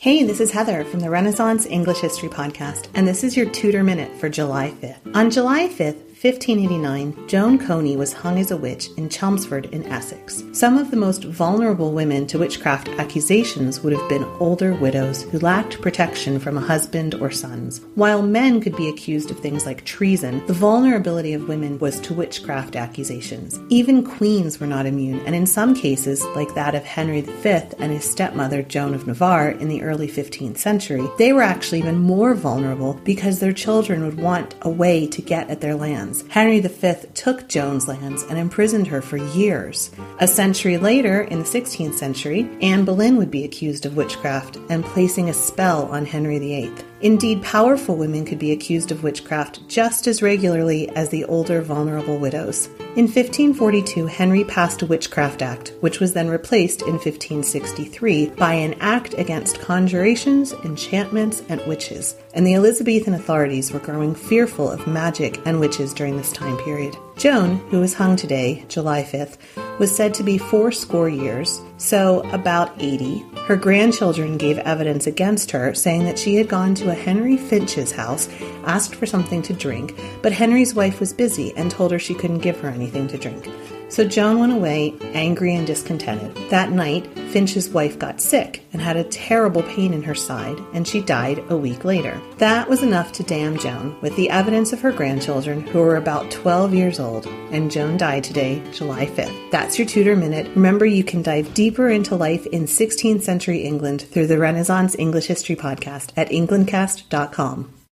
Hey, this is Heather from the Renaissance English History Podcast, and this is your Tudor Minute for July 5th. On July 5th, 1589, Joan Coney was hung as a witch in Chelmsford in Essex. Some of the most vulnerable women to witchcraft accusations would have been older widows who lacked protection from a husband or sons. While men could be accused of things like treason, the vulnerability of women was to witchcraft accusations. Even queens were not immune, and in some cases, like that of Henry V and his stepmother Joan of Navarre in the early 15th century, they were actually even more vulnerable because their children would want a way to get at their lands. Henry V took Joan's lands and imprisoned her for years. A century later, in the 16th century, Anne Boleyn would be accused of witchcraft and placing a spell on Henry VIII. Indeed, powerful women could be accused of witchcraft just as regularly as the older, vulnerable widows. In 1542, Henry passed a Witchcraft Act, which was then replaced in 1563 by an act against conjurations, enchantments, and witches, and the Elizabethan authorities were growing fearful of magic and witches during this time period. Joan, who was hung today, July 5th, was said to be 80 years, so about 80. Her grandchildren gave evidence against her, saying that she had gone to a Henry Finch's house, asked for something to drink, but Henry's wife was busy and told her she couldn't give her anything to drink. So Joan went away, angry and discontented. That night, Finch's wife got sick and had a terrible pain in her side, and she died a week later. That was enough to damn Joan, with the evidence of her grandchildren, who were about 12 years old, and Joan died today, July 5th. That's your Tudor Minute. Remember, you can dive deeper into life in 16th century England through the Renaissance English History Podcast at englandcast.com.